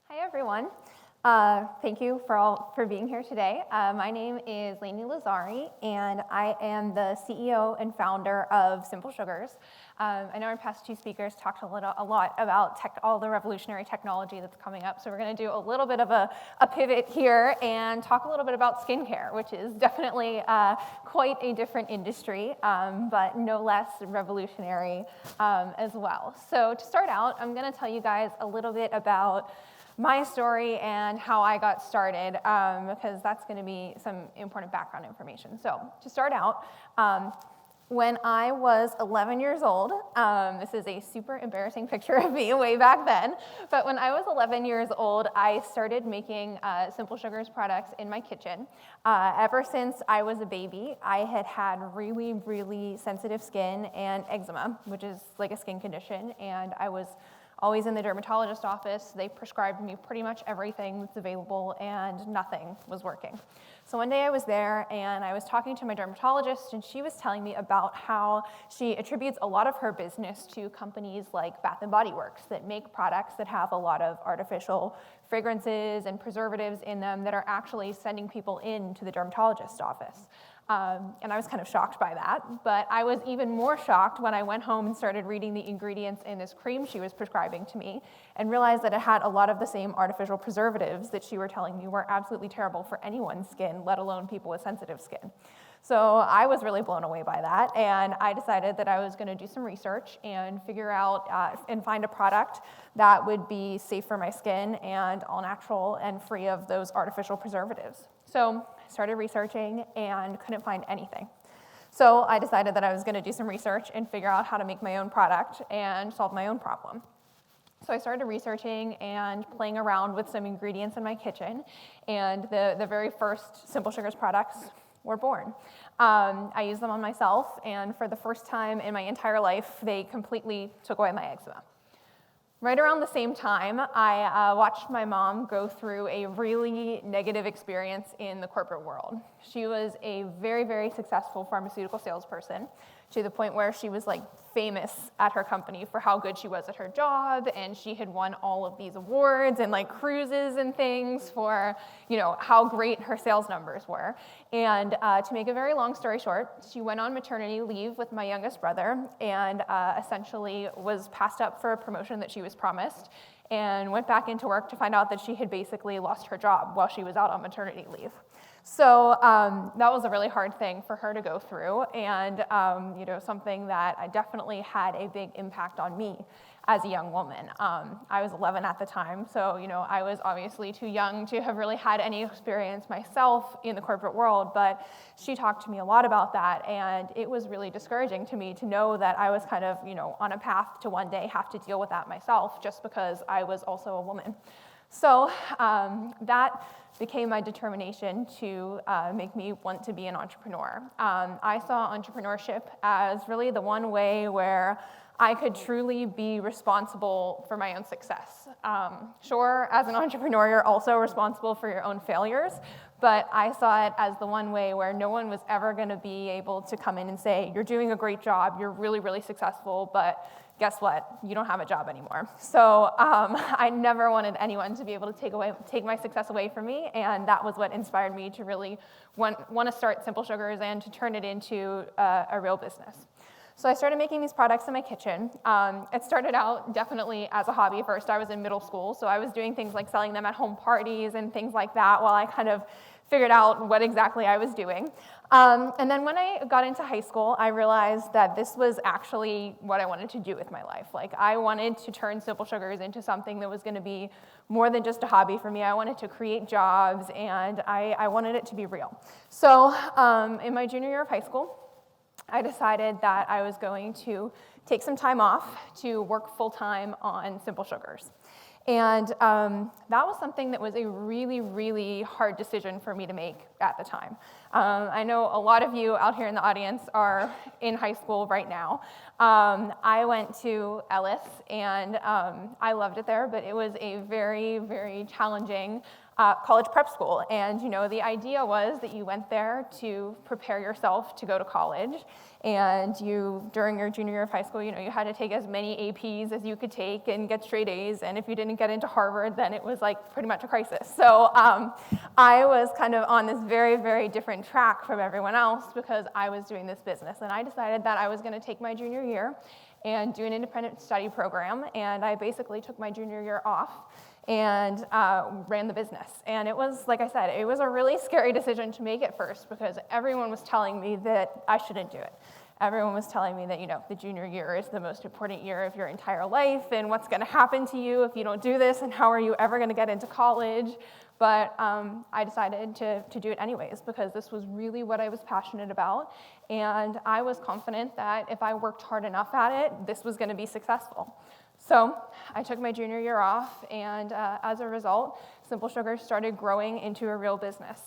Hi, everyone. Thank you for being here today. My name is Lani Lazzari, and I am the CEO and founder of Simple Sugars. I know our past two speakers talked a lot about all the revolutionary technology that's coming up, so we're going to do a little bit of a pivot here and talk a little bit about skincare, which is definitely quite a different industry, but no less revolutionary as well. So to start out, I'm going to tell you guys a little bit about my story and how I got started, because that's going to be some important background information. So to start out, when I was 11 years old, this is a super embarrassing picture of me way back then, but when I was 11 years old, I started making Simple Sugars products in my kitchen. Ever since I was a baby, I had really, really sensitive skin and eczema, which is like a skin condition, and I was always in the dermatologist office. They prescribed me pretty much everything that's available, and nothing was working. So one day I was there, and I was talking to my dermatologist, and she was telling me about how she attributes a lot of her business to companies like Bath & Body Works that make products that have a lot of artificial fragrances and preservatives in them that are actually sending people into the dermatologist's office. And I was kind of shocked by that, but I was even more shocked when I went home and started reading the ingredients in this cream she was prescribing to me and realized that it had a lot of the same artificial preservatives that she were telling me were absolutely terrible for anyone's skin, let alone people with sensitive skin. So I was really blown away by that, and I decided that I was going to do some research and figure out and find a product that would be safe for my skin and all natural and free of those artificial preservatives. So I started researching and couldn't find anything. So I decided that I was going to do some research and figure out how to make my own product and solve my own problem. So I started researching and playing around with some ingredients in my kitchen, and the very first Simple Sugars products were born. I used them on myself, and for the first time in my entire life, they completely took away my eczema. Right around the same time, I watched my mom go through a really negative experience in the corporate world. She was a very, very successful pharmaceutical salesperson, to the point where she was like famous at her company for how good she was at her job, and she had won all of these awards and like cruises and things for, how great her sales numbers were. And to make a very long story short, she went on maternity leave with my youngest brother and essentially was passed up for a promotion that she was promised, and went back into work to find out that she had basically lost her job while she was out on maternity leave. So that was a really hard thing for her to go through, and something that I definitely had a big impact on me as a young woman. I was 11 at the time, so I was obviously too young to have really had any experience myself in the corporate world, but she talked to me a lot about that, and it was really discouraging to me to know that I was kind of on a path to one day have to deal with that myself just because I was also a woman. So that became my determination to make me want to be an entrepreneur. I saw entrepreneurship as really the one way where I could truly be responsible for my own success. Sure, as an entrepreneur, you're also responsible for your own failures, but I saw it as the one way where no one was ever going to be able to come in and say, you're doing a great job, you're really, really successful, but guess what? You don't have a job anymore. So I never wanted anyone to be able to take my success away from me, and that was what inspired me to really want to start Simple Sugars and to turn it into a real business. So I started making these products in my kitchen. It started out definitely as a hobby. First, I was in middle school, so I was doing things like selling them at home parties and things like that while I kind of figured out what exactly I was doing. And then when I got into high school, I realized that this was actually what I wanted to do with my life. Like, I wanted to turn Simple Sugars into something that was going to be more than just a hobby for me. I wanted to create jobs, and I wanted it to be real. So in my junior year of high school, I decided that I was going to take some time off to work full-time on Simple Sugars. And that was something that was a really, really hard decision for me to make at the time. I know a lot of you out here in the audience are in high school right now. I went to Ellis, and I loved it there, but it was a very, very challenging college prep school. And the idea was that you went there to prepare yourself to go to college. And during your junior year of high school, you had to take as many APs as you could take and get straight A's. And if you didn't get into Harvard, then it was like pretty much a crisis. So I was kind of on this very, very different track from everyone else because I was doing this business. And I decided that I was going to take my junior year and do an independent study program. And I basically took my junior year off and ran the business. And it was, like I said, it was a really scary decision to make at first because everyone was telling me that I shouldn't do it. Everyone was telling me that, the junior year is the most important year of your entire life and what's going to happen to you if you don't do this and how are you ever going to get into college. But I decided to do it anyways because this was really what I was passionate about. And I was confident that if I worked hard enough at it, this was going to be successful. So I took my junior year off, and as a result, Simple Sugars started growing into a real business.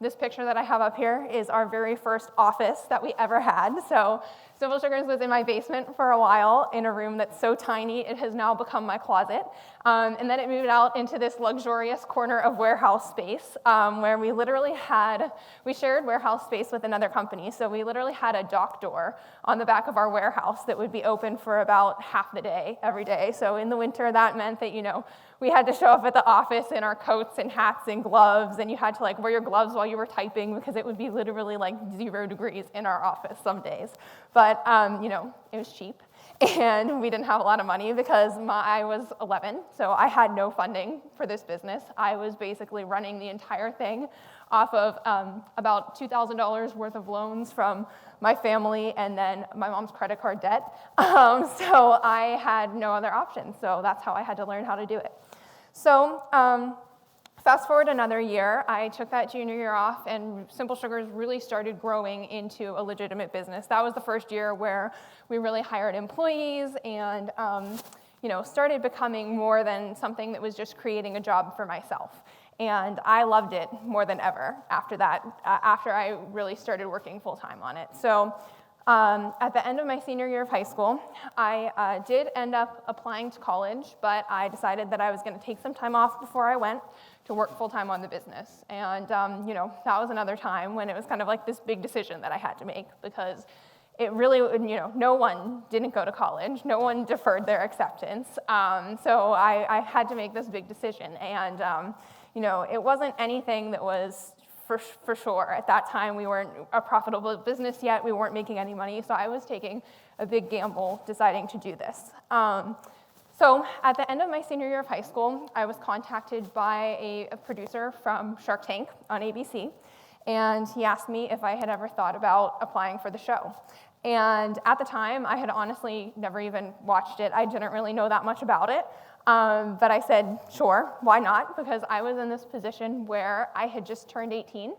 This picture that I have up here is our very first office that we ever had. So Simple Sugars was in my basement for a while in a room that's so tiny it has now become my closet. And then it moved out into this luxurious corner of warehouse space where we shared warehouse space with another company. So we literally had a dock door on the back of our warehouse that would be open for about half the day every day. So in the winter, that meant that, we had to show up at the office in our coats and hats and gloves, and you had to wear your gloves while you were typing because it would be literally 0 degrees in our office some days. But, it was cheap. And we didn't have a lot of money because I was 11, so I had no funding for this business. I was basically running the entire thing off of about $2,000 worth of loans from my family and then my mom's credit card debt. So I had no other option, so that's how I had to learn how to do it. So fast forward another year, I took that junior year off, and Simple Sugars really started growing into a legitimate business. That was the first year where we really hired employees and started becoming more than something that was just creating a job for myself. And I loved it more than ever after that, after I really started working full-time on it. So at the end of my senior year of high school, I did end up applying to college, but I decided that I was going to take some time off before I went to work full-time on the business. And, that was another time when it was kind of like this big decision that I had to make because it really, no one didn't go to college. No one deferred their acceptance. So I had to make this big decision. And, it wasn't anything that was for sure. At that time, we weren't a profitable business yet. We weren't making any money. So I was taking a big gamble deciding to do this. So at the end of my senior year of high school, I was contacted by a producer from Shark Tank on ABC. And he asked me if I had ever thought about applying for the show. And at the time, I had honestly never even watched it. I didn't really know that much about it. But I said, sure, why not? Because I was in this position where I had just turned 18,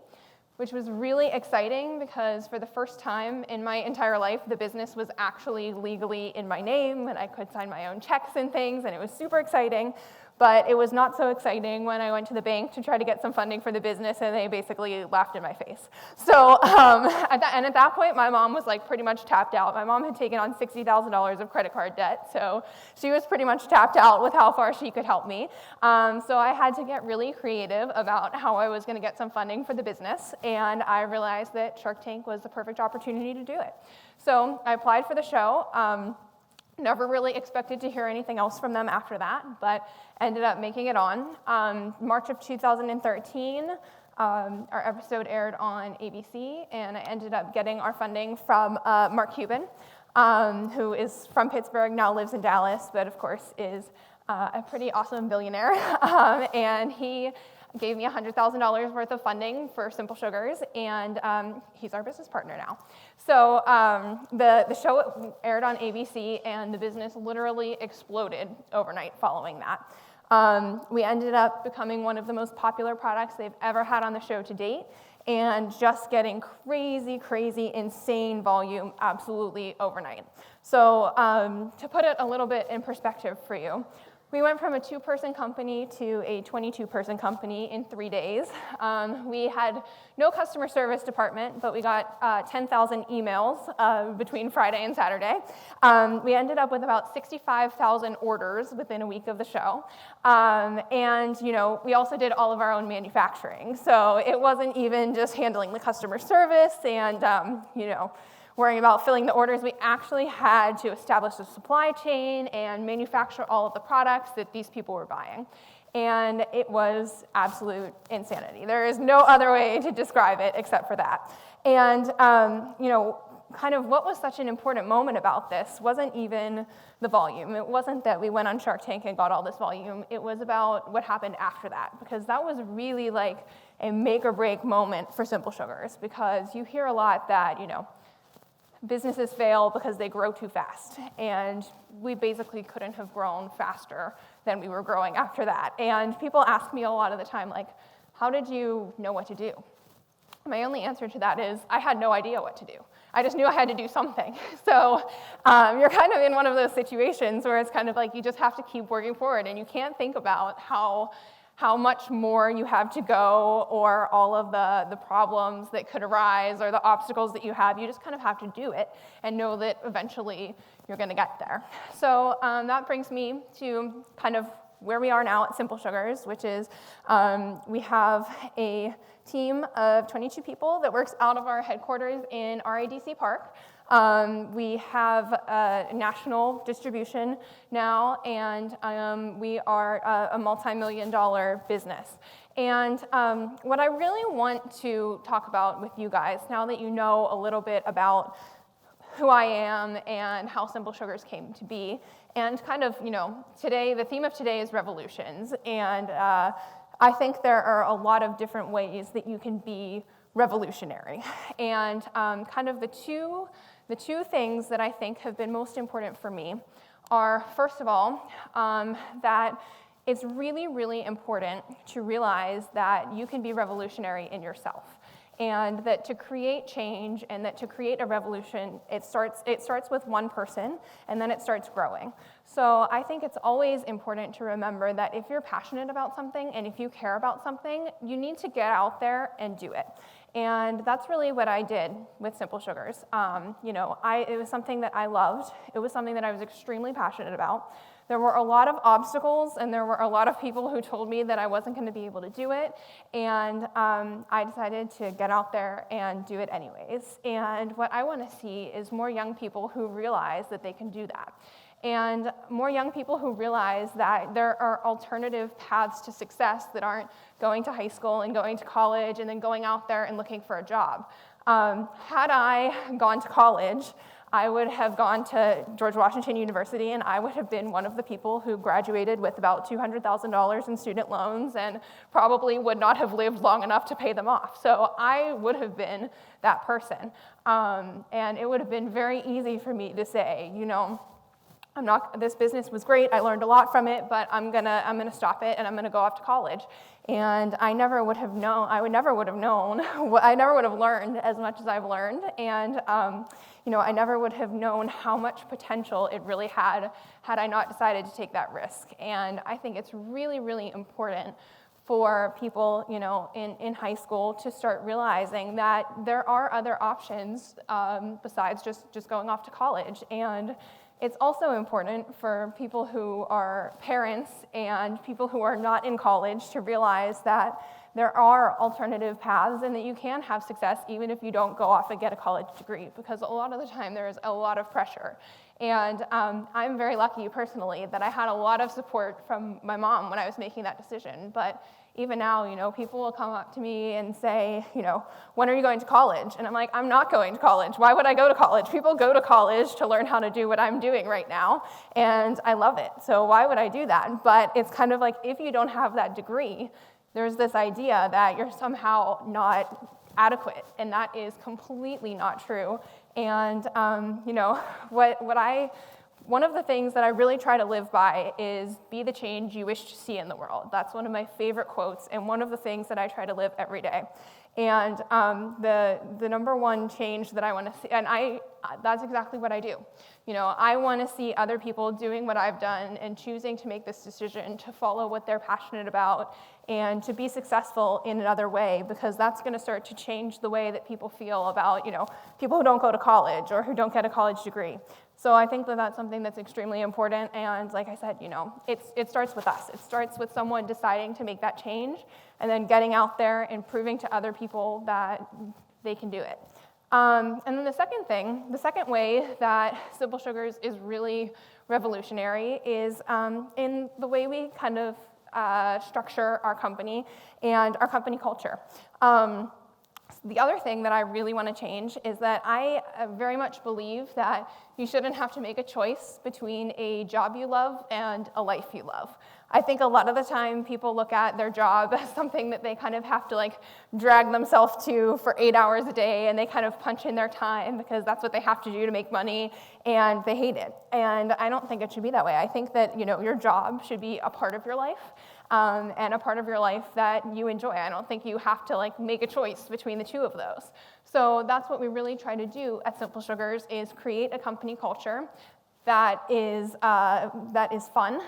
which was really exciting because for the first time in my entire life, the business was actually legally in my name, and I could sign my own checks and things, and it was super exciting. But it was not so exciting when I went to the bank to try to get some funding for the business, and they basically laughed in my face. So at that point, my mom was pretty much tapped out. My mom had taken on $60,000 of credit card debt, so she was pretty much tapped out with how far she could help me. So I had to get really creative about how I was going to get some funding for the business, and I realized that Shark Tank was the perfect opportunity to do it. So I applied for the show. Never really expected to hear anything else from them after that, but ended up making it on. March of 2013, our episode aired on ABC, and I ended up getting our funding from Mark Cuban, who is from Pittsburgh, now lives in Dallas, but of course is a pretty awesome billionaire. And he gave me $100,000 worth of funding for Simple Sugars, and he's our business partner now. So the show aired on ABC, and the business literally exploded overnight following that. We ended up becoming one of the most popular products they've ever had on the show to date, and just getting crazy, insane volume absolutely overnight. So to put it a little bit in perspective for you, We went from a 2-person company to a 22-person company in 3 days. We had no customer service department, but we got 10,000 emails between Friday and Saturday. We ended up with about 65,000 orders within a week of the show. And we also did all of our own manufacturing. So it wasn't even just handling the customer service and worrying about filling the orders. We actually had to establish a supply chain and manufacture all of the products that these people were buying. And it was absolute insanity. There is no other way to describe it except for that. And, kind of what was such an important moment about this wasn't even the volume. It wasn't that we went on Shark Tank and got all this volume. It was about what happened after that, because that was really like a make or break moment for Simple Sugars, because you hear a lot that, businesses fail because they grow too fast, and we basically couldn't have grown faster than we were growing after that. And people ask me a lot of the time, like, how did you know what to do? My only answer to that is, I had no idea what to do. I just knew I had to do something. So you're kind of in one of those situations where it's kind of like you just have to keep working forward, and you can't think about how much more you have to go, or all of the problems that could arise, or the obstacles that you have. You just kind of have to do it and know that eventually you're going to get there. So that brings me to kind of where we are now at Simple Sugars, which is we have a team of 22 people that works out of our headquarters in RADC Park. We have a national distribution now, and we are a multi-million-dollar business. And what I really want to talk about with you guys, now that you know a little bit about who I am and how Simple Sugars came to be, and kind of, today, the theme of today is revolutions, and I think there are a lot of different ways that you can be revolutionary. And kind of the two things that I think have been most important for me are, first of all, that it's really, really important to realize that you can be revolutionary in yourself, and that to create change and that to create a revolution, it starts with one person, and then it starts growing. So I think it's always important to remember that if you're passionate about something and if you care about something, you need to get out there and do it. And that's really what I did with Simple Sugars. It was something that I loved. It was something that I was extremely passionate about. There were a lot of obstacles, and there were a lot of people who told me that I wasn't going to be able to do it. And I decided to get out there and do it anyways. And what I want to see is more young people who realize that they can do that. And more young people who realize that there are alternative paths to success that aren't going to high school and going to college and then going out there and looking for a job. Had I gone to college, I would have gone to George Washington University, and I would have been one of the people who graduated with about $200,000 in student loans and probably would not have lived long enough to pay them off. So I would have been that person. And it would have been very easy for me to say, this business was great, I learned a lot from it, but I'm gonna stop it and I'm gonna go off to college. And I never would have learned as much as I've learned, and I never would have known how much potential it really had I not decided to take that risk. And I think it's really, really important for people, in high school to start realizing that there are other options besides just going off to college. And it's also important for people who are parents and people who are not in college to realize that there are alternative paths and that you can have success even if you don't go off and get a college degree, because a lot of the time there is a lot of pressure. And I'm very lucky personally that I had a lot of support from my mom when I was making that decision. But even now, people will come up to me and say, when are you going to college? And I'm like, I'm not going to college. Why would I go to college? People go to college to learn how to do what I'm doing right now, and I love it. So why would I do that? But it's kind of like, if you don't have that degree, there's this idea that you're somehow not adequate, and that is completely not true. And one of the things that I really try to live by is be the change you wish to see in the world. That's one of my favorite quotes, and one of the things that I try to live every day. And the number one change that I want to see, and that's exactly what I do. I want to see other people doing what I've done and choosing to make this decision to follow what they're passionate about and to be successful in another way, because that's going to start to change the way that people feel about, people who don't go to college or who don't get a college degree. So I think that that's something that's extremely important, and like I said, it starts with us. It starts with someone deciding to make that change and then getting out there and proving to other people that they can do it. And then the second way that Simple Sugars is really revolutionary is in the way we kind of structure our company and our company culture. The other thing that I really want to change is that I very much believe that you shouldn't have to make a choice between a job you love and a life you love. I think a lot of the time people look at their job as something that they kind of have to drag themselves to for 8 hours a day, and they kind of punch in their time because that's what they have to do to make money, and they hate it. And I don't think it should be that way. I think that your job should be a part of your life. And a part of your life that you enjoy. I don't think you have to make a choice between the two of those. So that's what we really try to do at Simple Sugars, is create a company culture that is fun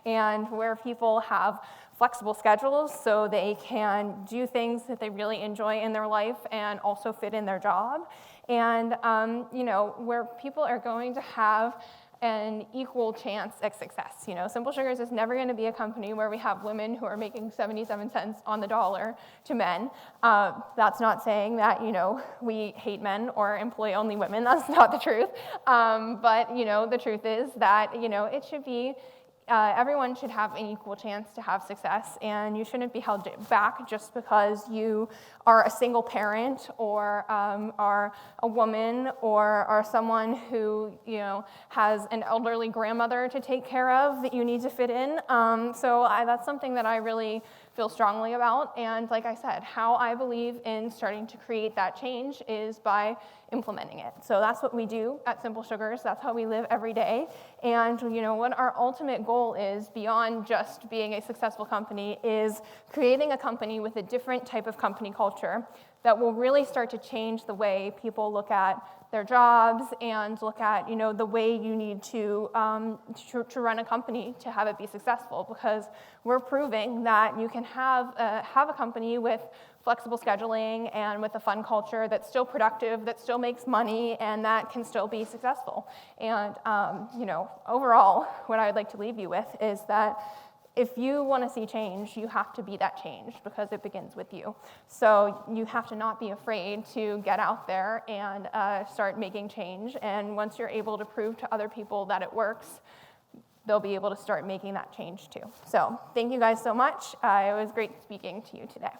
and where people have flexible schedules so they can do things that they really enjoy in their life and also fit in their job. And where people are going to have an equal chance at success. Simple Sugars is never going to be a company where we have women who are making 77 cents on the dollar to men. That's not saying that, we hate men or employ only women. That's not the truth. But, the truth is that, it should be, everyone should have an equal chance to have success, and you shouldn't be held back just because you are a single parent or are a woman or are someone who has an elderly grandmother to take care of that you need to fit in. So that's something that I really feel strongly about, and like I said, how I believe in starting to create that change is by implementing it. So that's what we do at Simple Sugars. That's how we live every day. And what our ultimate goal is, beyond just being a successful company, is creating a company with a different type of company culture that will really start to change the way people look at their jobs and look at the way you need to run a company to have it be successful, because we're proving that you can have a company with flexible scheduling and with a fun culture that's still productive, that still makes money, and that can still be successful. And overall, what I'd like to leave you with is that if you want to see change, you have to be that change, because it begins with you. So you have to not be afraid to get out there and start making change. And once you're able to prove to other people that it works, they'll be able to start making that change too. So thank you guys so much. It was great speaking to you today.